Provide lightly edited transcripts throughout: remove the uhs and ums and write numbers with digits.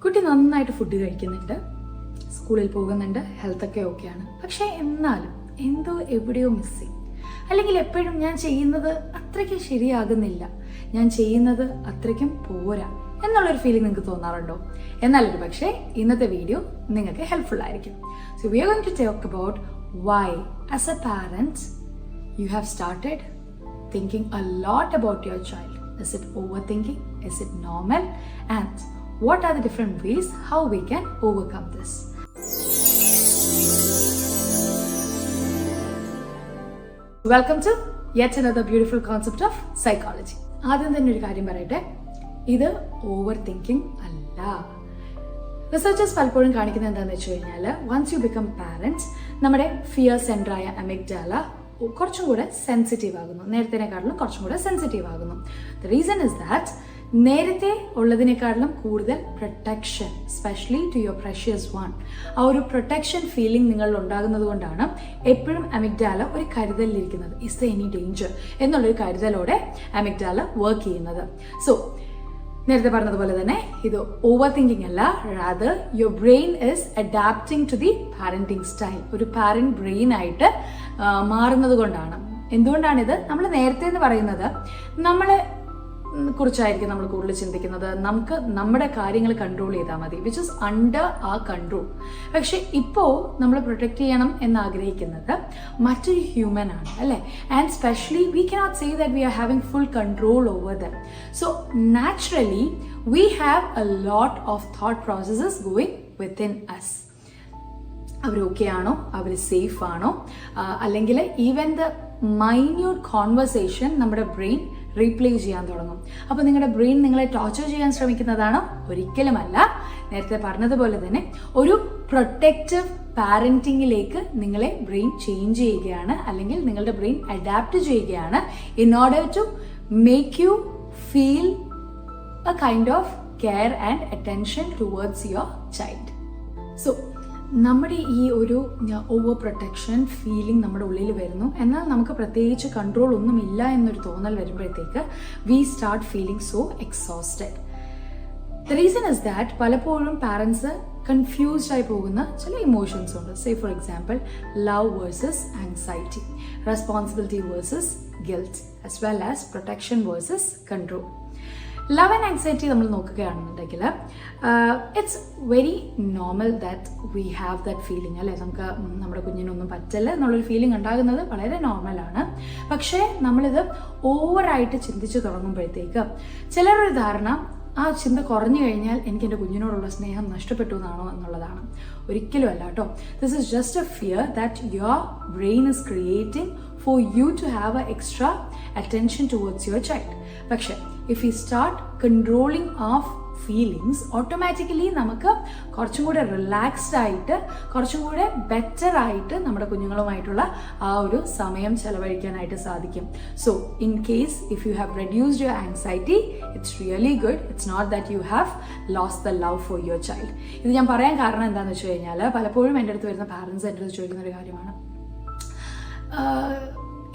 കുട്ടി നന്നായിട്ട് ഫുഡ് കഴിക്കുന്നുണ്ട്, സ്കൂളിൽ പോകുന്നുണ്ട്, ഹെൽത്തൊക്കെ ഓക്കെയാണ്. പക്ഷേ എന്നാലും എന്തോ എവിടെയോ മിസ്സിങ്, അല്ലെങ്കിൽ എപ്പോഴും ഞാൻ ചെയ്യുന്നത് അത്രയ്ക്കും ശരിയാകുന്നില്ല, ഞാൻ ചെയ്യുന്നത് അത്രയ്ക്കും പോരാ എന്നുള്ളൊരു ഫീലിംഗ് നിങ്ങൾക്ക് തോന്നാറുണ്ടോ? എന്നാലൊരു പക്ഷേ ഇന്നത്തെ വീഡിയോ നിങ്ങൾക്ക് ഹെൽപ്ഫുൾ ആയിരിക്കും. So we are going to talk about why as a parent you have started thinking a lot about your child. Is it overthinking? Is it normal? And what are the different ways how we can overcome this? Welcome to yet another beautiful concept of psychology. ആദ്യം തന്നെ ഒരു കാര്യം പറയട്ടെ, ഇത് over thinking അല്ല. Researchers പലപ്പോഴും കാണിക്കുന്നത് എന്താണെന്ന് വെച്ച് കഴിഞ്ഞാൽ, വൺസ് യു ബിക്കം പാരൻറ്റ്സ് നമ്മുടെ ഫിയർ സെൻറ്ററായ അമിഗ്ഡാല കുറച്ചും കൂടെ സെൻസിറ്റീവ് ആകുന്നു, നേരത്തേക്കാട്ടിലും കുറച്ചും കൂടെ സെൻസിറ്റീവ് ആകുന്നു. ദ റീസൺ ഇസ് ദാറ്റ് നേരത്തെ ഉള്ളതിനേക്കാട്ടിലും കൂടുതൽ protection, specially to your precious one, ആ ഒരു പ്രൊട്ടക്ഷൻ ഫീലിംഗ് നിങ്ങളിൽ ഉണ്ടാകുന്നത് കൊണ്ടാണ് എപ്പോഴും അമിഗ്ഡാല ഒരു കരുതലിരിക്കുന്നത്. ഇസ് ദ എനി ഡേഞ്ചർ എന്നുള്ളൊരു കരുതലോടെ അമിഗ്ഡാല വർക്ക് ചെയ്യുന്നത്. സോ നേരത്തെ പറഞ്ഞതുപോലെ തന്നെ ഇത് ഓവർ തിങ്കിങ് അല്ല, rather your brain is adapting to the parenting style. ഒരു പാരന്റ് ബ്രെയിൻ ആയിട്ട് മാറുന്നത് കൊണ്ടാണ്. എന്തുകൊണ്ടാണിത്? നമ്മൾ നേരത്തെ എന്ന് പറയുന്നത് നമ്മളെ കുറിച്ചായിരിക്കും നമ്മൾ കൂടുതൽ ചിന്തിക്കുന്നത്. നമുക്ക് നമ്മുടെ കാര്യങ്ങൾ കൺട്രോൾ ചെയ്താൽ മതി, വിച്ച് ഇസ് അണ്ടർ ആ കൺട്രോൾ. പക്ഷെ ഇപ്പോൾ നമ്മൾ പ്രൊട്ടക്ട് ചെയ്യണം എന്ന് ആഗ്രഹിക്കുന്നത് മറ്റൊരു ഹ്യൂമൻ ആണ്, അല്ലേ? And specially we cannot say that we are having full control over them. So naturally we have a lot of thought processes going within us. അവർ ഓക്കെ ആണോ, അവർ സേഫ് ആണോ, അല്ലെങ്കിൽ ഈവൻ ദ മൈന്യൂട്ട് കോൺവെർസേഷൻ നമ്മുടെ brain replay ചെയ്യാൻ തുടങ്ങും. അപ്പോൾ നിങ്ങളുടെ ബ്രെയിൻ നിങ്ങളെ ടോർച്ചർ ചെയ്യാൻ ശ്രമിക്കുന്നതാണോ? ഒരിക്കലുമല്ല. നേരത്തെ പറഞ്ഞതുപോലെ തന്നെ ഒരു പ്രൊട്ടക്റ്റീവ് പാരന്റിങ്ങിലേക്ക് നിങ്ങളെ ബ്രെയിൻ ചേഞ്ച് ചെയ്യുകയാണ്, അല്ലെങ്കിൽ നിങ്ങളുടെ ബ്രെയിൻ അഡാപ്റ്റ് ചെയ്യുകയാണ് in order to make you feel a kind of care and attention towards your child. So നമ്മുടെ ഈ ഒരു ഓവർ പ്രൊട്ടക്ഷൻ ഫീലിംഗ് നമ്മുടെ ഉള്ളിൽ വരുന്നു, എന്നാൽ നമുക്ക് പ്രത്യേകിച്ച് കൺട്രോൾ ഒന്നും ഇല്ല എന്നൊരു തോന്നൽ വരുമ്പോഴത്തേക്ക് we start feeling so exhausted. The reason is that പലപ്പോഴും പാരൻസ് കൺഫ്യൂസ്ഡ് ആയി പോകുന്ന ചില ഇമോഷൻസ് ഉണ്ട്. Say for example love versus anxiety, responsibility versus guilt, as well as protection versus control. Love and anxiety നമ്മൾ നോക്കുകയാണെന്നുണ്ടെങ്കിൽ it's very normal that we have that feeling, അല്ലേ? നമുക്ക് നമ്മുടെ കുഞ്ഞിനൊന്നും പറ്റില്ല എന്നുള്ളൊരു ഫീലിംഗ് ഉണ്ടാകുന്നത് വളരെ നോർമലാണ്. പക്ഷേ നമ്മളിത് ഓവറായിട്ട് ചിന്തിച്ച് തുടങ്ങുമ്പോഴത്തേക്ക് ചിലരൊരു ധാരണ ആ ചിന്ത കുറഞ്ഞു കഴിഞ്ഞാൽ എനിക്ക് എൻ്റെ കുഞ്ഞിനോടുള്ള സ്നേഹം നഷ്ടപ്പെട്ടു എന്നാണോ എന്നുള്ളതാണ്. ഒരിക്കലും അല്ല കേട്ടോ. This is just a fear that your brain is creating for you to have a extra attention towards your child. പക്ഷേ if we start controlling our feelings, automatically നമുക്ക് കുറച്ചും കൂടെ റിലാക്സ്ഡ് ആയിട്ട്, കുറച്ചും കൂടെ ബെറ്റർ ആയിട്ട് നമ്മുടെ കുഞ്ഞുങ്ങളുമായിട്ടുള്ള ആ ഒരു സമയം ചെലവഴിക്കാനായിട്ട് സാധിക്കും. So in case if you have reduced your anxiety, it's really good. It's not that you have lost the love for your child. ഇത് ഞാൻ പറയാൻ കാരണം എന്താണെന്ന് വെച്ച് കഴിഞ്ഞാൽ, പലപ്പോഴും എൻ്റെ അടുത്ത് വരുന്ന പാരൻസ് എൻ്റെ അടുത്ത് ചോദിക്കുന്ന ഒരു കാര്യമാണ്,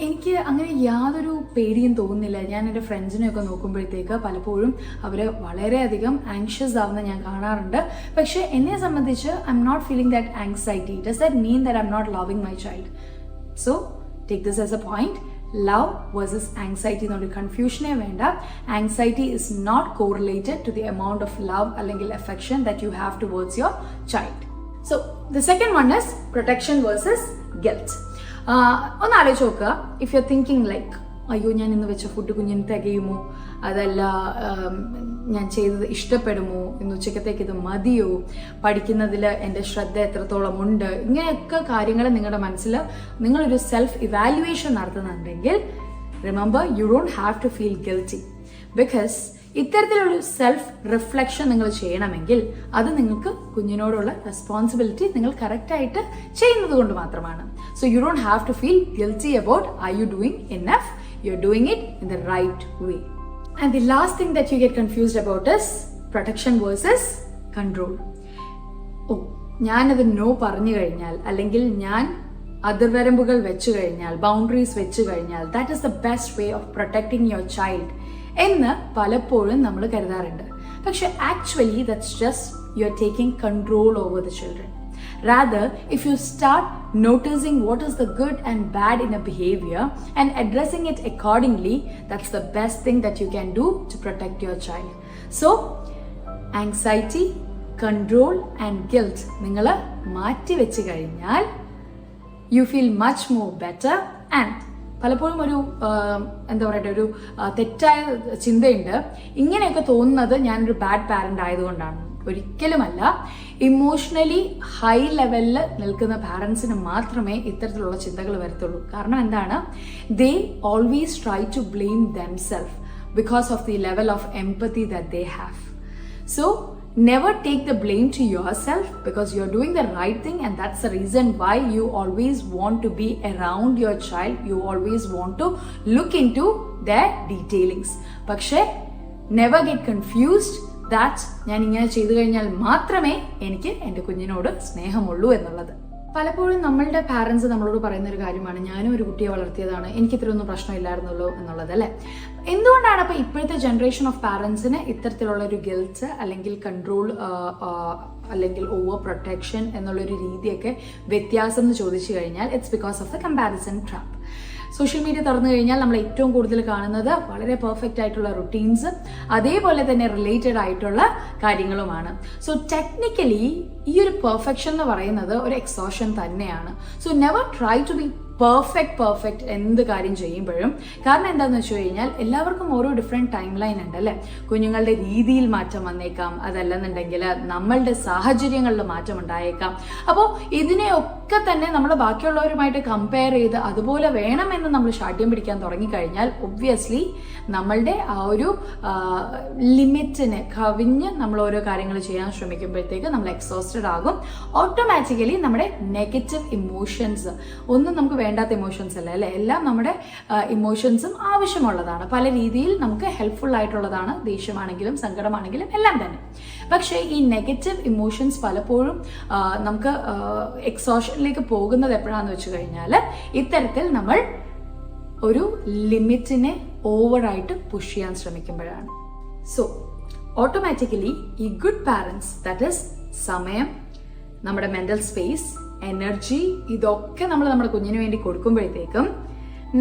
എനിക്ക് അങ്ങനെ യാതൊരു പേടിയും തോന്നുന്നില്ല. ഞാൻ എൻ്റെ ഫ്രണ്ട്സിനെയൊക്കെ നോക്കുമ്പോഴത്തേക്ക് പലപ്പോഴും അവർ വളരെയധികം ആങ്ഷ്യസ് ആവുന്ന ഞാൻ കാണാറുണ്ട്. പക്ഷേ എന്നെ സംബന്ധിച്ച് I'm not feeling that anxiety. Does that mean that I'm not loving my child? So take this as a point. Love versus anxiety എന്നൊരു കൺഫ്യൂഷനേ വേണ്ട. Anxiety is not correlated to the amount of love അല്ലെങ്കിൽ affection that you have towards your child. So the second one is protection versus guilt. ഒന്ന് ആലോചിച്ച് നോക്കുക. If you are thinking like, അയ്യോ ഞാൻ ഇന്ന് വെച്ച ഫുഡ് കുഞ്ഞിന് തികയുമോ, അതല്ല ഞാൻ ചെയ്തത് ഇഷ്ടപ്പെടുമോ, ഇന്ന് ഉച്ചക്കത്തേക്ക് ഇത് മതിയോ, പഠിക്കുന്നതിൽ എൻ്റെ ശ്രദ്ധ എത്രത്തോളം ഉണ്ട്, ഇങ്ങനെയൊക്കെ കാര്യങ്ങൾ നിങ്ങളുടെ മനസ്സിൽ നിങ്ങളൊരു സെൽഫ് ഇവാലുവേഷൻ നടത്തുന്നുണ്ടെങ്കിൽ, remember you don't have to feel guilty. Because ഇത്തരത്തിലുള്ള സെൽഫ് റിഫ്ലക്ഷൻ നിങ്ങൾ ചെയ്യണമെങ്കിൽ അത് നിങ്ങൾക്ക് കുഞ്ഞിനോടുള്ള റെസ്പോൺസിബിലിറ്റി നിങ്ങൾ കറക്റ്റായിട്ട് ചെയ്യുന്നത് കൊണ്ട് മാത്രമാണ്. So you don't have to feel guilty about are you doing enough, you are doing it in the right way. And the last thing that you get confused about is protection versus control. ഓ, ഞാനത് no പറഞ്ഞു കഴിഞ്ഞാൽ, അല്ലെങ്കിൽ ഞാൻ അതിർവരമ്പുകൾ വെച്ചു കഴിഞ്ഞാൽ, boundaries വെച്ചു കഴിഞ്ഞാൽ, that is the best way of protecting your child എന്ന് പലപ്പോഴും നമ്മൾ കരുതാറുണ്ട്. പക്ഷെ actually that's just you are taking control over the children. Rather, if you start noticing what is the good and bad in a behavior and addressing it accordingly, that's the best thing that you can do to protect your child. So, anxiety, control and guilt നിങ്ങൾ മാറ്റി വെച്ച് കഴിഞ്ഞാൽ you feel much more better. And പലപ്പോഴും ഒരു എന്താ പറയട്ടെ, ഒരു തെറ്റായ ചിന്തയുണ്ട്, ഇങ്ങനെയൊക്കെ തോന്നുന്നത് ഞാനൊരു ബാഡ് പാരന്റ് ആയതുകൊണ്ടാണ്. ഒരിക്കലുമല്ല. ഇമോഷണലി ഹൈ ലെവലിൽ നിൽക്കുന്ന പാരൻസിന് മാത്രമേ ഇത്തരത്തിലുള്ള ചിന്തകൾ വരത്തുള്ളൂ. കാരണം എന്താണ്, they always try to blame themselves because of the level of empathy that they have. So never take the blame to yourself because you're doing the right thing, and that's the reason why you always want to be around your child. You always want to look into their detailings. പക്ഷേ never get confused that ഞാൻ ഇങ്ങനെ ചെയ്തു കഴിഞ്ഞാൽ മാത്രമേ എനിക്ക് എൻ്റെ കുഞ്ഞിനോട് സ്നേഹമുള്ളൂ എന്നുള്ളത്. പലപ്പോഴും നമ്മളുടെ പാരൻസ് നമ്മളോട് പറയുന്ന ഒരു കാര്യമാണ്, ഞാനും ഒരു കുട്ടിയെ വളർത്തിയതാണ്, എനിക്ക് ഇത്രയൊന്നും പ്രശ്നമില്ലായിരുന്നുള്ളൂ എന്നുള്ളത്, അല്ലേ? എന്തുകൊണ്ടാണ് അപ്പോൾ ഇപ്പോഴത്തെ ജനറേഷൻ ഓഫ് പാരൻസിന് ഇത്തരത്തിലുള്ള ഒരു ഗിൽറ്റ് അല്ലെങ്കിൽ കൺട്രോൾ അല്ലെങ്കിൽ ഓവർ പ്രൊട്ടക്ഷൻ എന്നുള്ളൊരു രീതിയൊക്കെ വ്യത്യാസം എന്ന് ചോദിച്ചു കഴിഞ്ഞാൽ it's because of the comparison trap. Social media തുറന്നു കഴിഞ്ഞാൽ നമ്മൾ ഏറ്റവും കൂടുതൽ കാണുന്നത് വളരെ പെർഫെക്റ്റ് ആയിട്ടുള്ള റുട്ടീൻസ്, അതേപോലെ തന്നെ റിലേറ്റഡ് ആയിട്ടുള്ള കാര്യങ്ങളുമാണ്. സോ ടെക്നിക്കലി ഈ ഒരു പെർഫെക്ഷൻ എന്ന് പറയുന്നത് ഒരു എക്സോഷൻ തന്നെയാണ്. So never try to be perfect എന്ത് കാര്യം ചെയ്യുമ്പോഴും. കാരണം എന്താണെന്ന് വെച്ച് കഴിഞ്ഞാൽ എല്ലാവർക്കും ഓരോ ഡിഫറെൻറ്റ് ടൈം ലൈൻ ഉണ്ട്, അല്ലേ? കുഞ്ഞുങ്ങളുടെ രീതിയിൽ മാറ്റം വന്നേക്കാം, അതല്ലെന്നുണ്ടെങ്കിൽ നമ്മളുടെ സാഹചര്യങ്ങളിൽ മാറ്റം ഉണ്ടായേക്കാം. അപ്പോൾ ഇതിനെയൊക്കെ തന്നെ നമ്മൾ ബാക്കിയുള്ളവരുമായിട്ട് കമ്പയർ ചെയ്ത് അതുപോലെ വേണമെന്ന് നമ്മൾ ശാഠ്യം പിടിക്കാൻ തുടങ്ങിക്കഴിഞ്ഞാൽ ഒബ്വിയസ്ലി നമ്മളുടെ ആ ഒരു ലിമിറ്റിനെ കവിഞ്ഞ് നമ്മൾ ഓരോ കാര്യങ്ങൾ ചെയ്യാൻ ശ്രമിക്കുമ്പോഴത്തേക്ക് നമ്മൾ എക്സോസ്റ്റഡ് ആകും. ഓട്ടോമാറ്റിക്കലി നമ്മുടെ നെഗറ്റീവ് ഇമോഷൻസ്, ഒന്നും നമുക്ക് വേണ്ടാത്ത ഇമോഷൻസ് അല്ല, അല്ലേ? എല്ലാം നമ്മുടെ ഇമോഷൻസും ആവശ്യമുള്ളതാണ്, പല രീതിയിൽ നമുക്ക് ഹെൽപ്ഫുൾ ആയിട്ടുള്ളതാണ്, ദേഷ്യമാണെങ്കിലും സങ്കടമാണെങ്കിലും എല്ലാം തന്നെ. പക്ഷേ ഈ നെഗറ്റീവ് ഇമോഷൻസ് പലപ്പോഴും നമുക്ക് എക്സോഷനിലേക്ക് പോകുന്നത് എപ്പോഴാണെന്ന് വെച്ച് കഴിഞ്ഞാൽ ഇത്തരത്തിൽ നമ്മൾ ഒരു ലിമിറ്റിനെ ഓവറായിട്ട് പുഷ് ചെയ്യാൻ ശ്രമിക്കുമ്പോഴാണ്. സോ ഓട്ടോമാറ്റിക്കലി ഈ ഗുഡ് പാരൻസ്, ദാറ്റ് ഈസ് സമയം, നമ്മുടെ മെന്റൽ സ്പേസ്, എനർജി, ഇതൊക്കെ നമ്മൾ നമ്മുടെ കുഞ്ഞിന് വേണ്ടി കൊടുക്കുമ്പോഴത്തേക്കും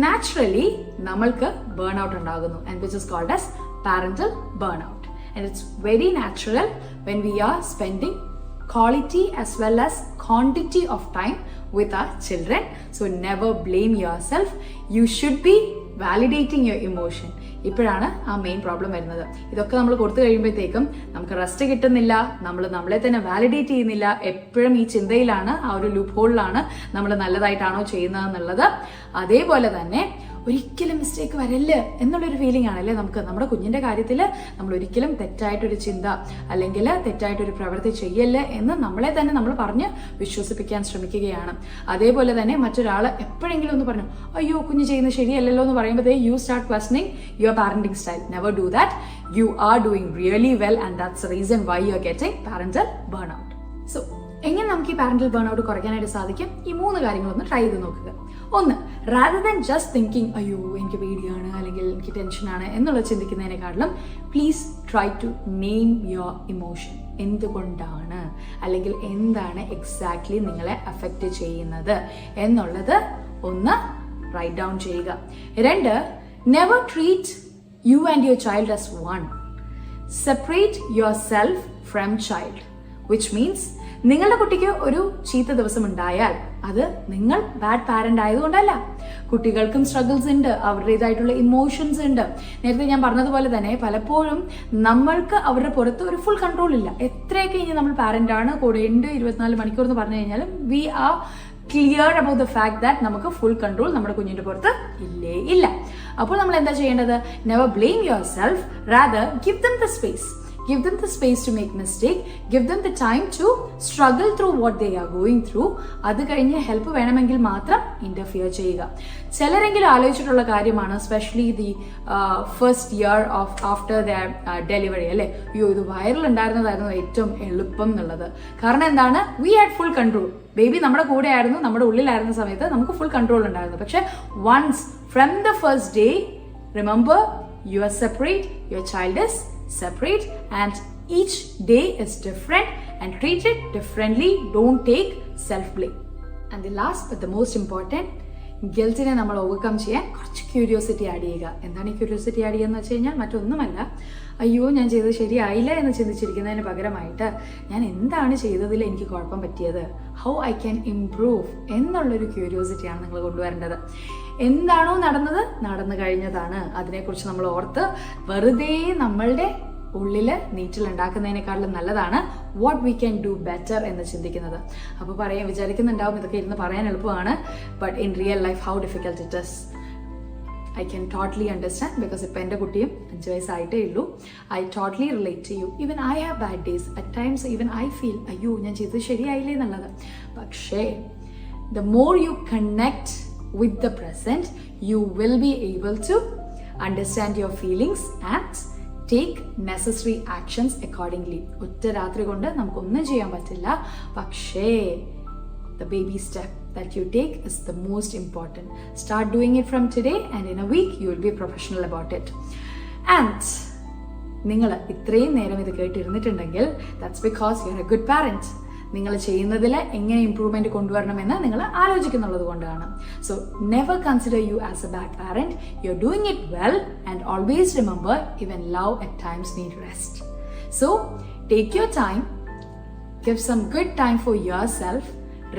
നാച്ചുറലി നമ്മൾക്ക് ബേൺ ഔട്ട് ഉണ്ടാകുന്നു, and which is called as parental burn out. And it's very natural when we are spending quality as well as quantity of time with our children. So never blame yourself. You should be validating your emotion. ഇപ്പോഴാണ് ആ main problem വരുന്നത്. ഇതൊക്കെ നമ്മൾ കൊടുത്തു കഴിയുമ്പോഴത്തേക്കും നമുക്ക് rest കിട്ടുന്നില്ല, നമ്മൾ നമ്മളെ തന്നെ വാലിഡേറ്റ് ചെയ്യുന്നില്ല, എപ്പോഴും ഈ ചിന്തയിലാണ്, ആ ഒരു ലൂപ്പ് ഹോളിലാണ് നമ്മൾ നല്ലതായിട്ടാണോ ചെയ്യുന്നതെന്നുള്ളത്. അതേപോലെ തന്നെ ഒരിക്കലും മിസ്റ്റേക്ക് വരല്ല് എന്നുള്ളൊരു ഫീലിംഗ് ആണല്ലേ നമുക്ക്. നമ്മുടെ കുഞ്ഞിന്റെ കാര്യത്തിൽ നമ്മൾ ഒരിക്കലും തെറ്റായിട്ടൊരു ചിന്ത അല്ലെങ്കിൽ തെറ്റായിട്ടൊരു പ്രവൃത്തി ചെയ്യല്ലേ എന്ന് നമ്മളെ തന്നെ നമ്മൾ പറഞ്ഞ് വിശ്വസിപ്പിക്കാൻ ശ്രമിക്കുകയാണ്. അതേപോലെ തന്നെ മറ്റൊരാൾ എപ്പോഴെങ്കിലും ഒന്ന് പറഞ്ഞു, അയ്യോ കുഞ്ഞ് ചെയ്യുന്നത് ശരിയല്ലല്ലോ എന്ന് പറയുമ്പോഴത്തേ you start questioning your parenting style. Never do that. You are doing really well and that's the reason why you are getting parental burn out. So എങ്ങനെ നമുക്ക് ഈ പാരന്റൽ ബേൺ ഔട്ട് കുറയ്ക്കാനായിട്ട് സാധിക്കും? ഈ 3 കാര്യങ്ങളൊന്ന് ട്രൈ ചെയ്ത് നോക്കുക. ഒന്ന്, റാദർ ദാൻ ജസ്റ്റ് തിങ്കിങ് അയ്യോ എനിക്ക് പേടിയാണ് അല്ലെങ്കിൽ എനിക്ക് ടെൻഷനാണ് എന്നുള്ള ചിന്തിക്കുന്നതിനെക്കാട്ടിലും please try to name your emotion. എന്തുകൊണ്ടാണ് അല്ലെങ്കിൽ എന്താണ് എക്സാക്ട്ലി നിങ്ങളെ അഫക്റ്റ് ചെയ്യുന്നത് എന്നുള്ളത് ഒന്ന് റൈറ്റ് ഡൗൺ ചെയ്യുക. 2, never treat you and your child as one. Separate your self from child, which means നിങ്ങളുടെ കുട്ടിക്ക് ഒരു ചീത്ത ദിവസം ഉണ്ടായാൽ അത് നിങ്ങൾ ബാഡ് പാരന്റ് ആയതുകൊണ്ടല്ല. കുട്ടികൾക്കും സ്ട്രഗിൾസ് ഉണ്ട്, അവരുടേതായിട്ടുള്ള ഇമോഷൻസ് ഉണ്ട്. നേരത്തെ ഞാൻ പറഞ്ഞതുപോലെ തന്നെ പലപ്പോഴും നമ്മൾക്ക് അവരുടെ പുറത്ത് ഒരു ഫുൾ കൺട്രോൾ ഇല്ല. എത്രയൊക്കെ ഇനി നമ്മൾ പാരന്റ് ആണ്, കൂടെ ഉണ്ട് 24 മണിക്കൂർ എന്ന് പറഞ്ഞു കഴിഞ്ഞാലും we are clear about the fact that നമുക്ക് ഫുൾ കൺട്രോൾ നമ്മുടെ കുഞ്ഞിന്റെ പുറത്ത് ഇല്ല. അപ്പോൾ നമ്മൾ എന്താ ചെയ്യേണ്ടത്? Never blame yourself, rather give them the space. Give them the space to make mistake. Give them the time to struggle through what they are going through. അത് കഴിഞ്ഞ് ഹെൽപ്പ് വേണമെങ്കിൽ മാത്രം ഇന്റർഫിയർ ചെയ്യുക. ചിലരെങ്കിലും ആലോചിച്ചിട്ടുള്ള കാര്യമാണ്, specially the first year of after the delivery, അല്ലേ? അയ്യോ ഇത് വൈറൽ ഉണ്ടായിരുന്നതായിരുന്നു ഏറ്റവും എളുപ്പം എന്നുള്ളത്. കാരണം എന്താണ്? We had full control. Baby നമ്മുടെ കൂടെ ആയിരുന്നു, നമ്മുടെ ഉള്ളിലായിരുന്ന സമയത്ത് നമുക്ക് ഫുൾ കൺട്രോൾ ഉണ്ടായിരുന്നു. പക്ഷെ once from the first day, remember, you are separate, your child is separate, and each day is different and treat it differently. Don't take self blame. And the last but the most important, ഗിൽറ്റിനെ നമ്മൾ overcome ചെയ്യാൻ കുറച്ച് curiosity add ചെയ്യുക. എന്താണ് ഈ curiosity add ചെയ്യുക എന്ന് വെച്ച് കഴിഞ്ഞാൽ മറ്റൊന്നുമല്ല, അയ്യോ ഞാൻ ചെയ്തത് ശരിയായില്ല എന്ന് ചിന്തിച്ചിരിക്കുന്നതിന് പകരമായിട്ട് ഞാൻ എന്താണ് ചെയ്തതിൽ എനിക്ക് കുഴപ്പം പറ്റിയത്, ഹൗ ഐ ക്യാൻ ഇംപ്രൂവ് എന്നുള്ളൊരു ക്യൂരിയോസിറ്റിയാണ് നിങ്ങൾ കൊണ്ടുവരേണ്ടത്. എന്താണോ നടന്നു കഴിഞ്ഞതാണ്. അതിനെക്കുറിച്ച് നമ്മൾ ഓർത്ത് വെറുതെ നമ്മളുടെ ഉള്ളിൽ നീറ്റിലുണ്ടാക്കുന്നതിനേക്കാളും നല്ലതാണ് what we can do better എന്ന് ചിന്തിക്കുന്നത്. അപ്പോൾ വിചാരിക്കുന്നുണ്ടാവും ഇതൊക്കെ ഇരുന്ന് പറയാൻ എളുപ്പമാണ്, but in real life how difficult it is. I can totally understand, because ഇപ്പം എൻ്റെ കുട്ടിയും 5 വയസ്സായിട്ടേ ഉള്ളൂ. I totally relate to you. Even I have bad days. At times even I feel അയ്യോ ഞാൻ ചെയ്തത് ശരിയായില്ലേ എന്നുള്ളത്. പക്ഷേ the more you connect with the present, you will be able to understand your feelings and take necessary actions accordingly. ഒറ്റ രാത്രി കൊണ്ട് നമുക്കൊന്നും ചെയ്യാൻ പറ്റില്ല, പക്ഷേ the baby step that you take is the most important. Start doing it from today and in a week you will be professional about it. And നിങ്ങൾ ഇത്രയും നേരം ഇത് കേട്ടിരുന്നിട്ടുണ്ടെങ്കിൽ that's because you are a good parent. നിങ്ങൾ ചെയ്യുന്നതിൽ എങ്ങനെ improvement കൊണ്ടുവരണമെന്ന് നിങ്ങൾ ആലോചിക്കുന്നുള്ളത് കൊണ്ടാണ്. So never consider you as a bad parent. You are doing it well and always remember even love at times need rest. So take your time, give some good time for yourself,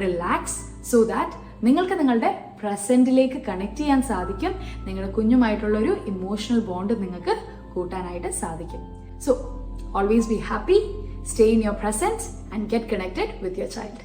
relax, so that നിങ്ങൾക്ക് നിങ്ങളുടെ പ്രസന്റിലേക്ക് connect ചെയ്യാൻ സാധിക്കും. നിങ്ങളുടെ കുഞ്ഞുമായിട്ടുള്ള ഒരു emotional bond നിങ്ങൾക്ക് കൂട്ടാനായിട്ട് സാധിക്കും. So always be happy, stay in your present and get connected with your child.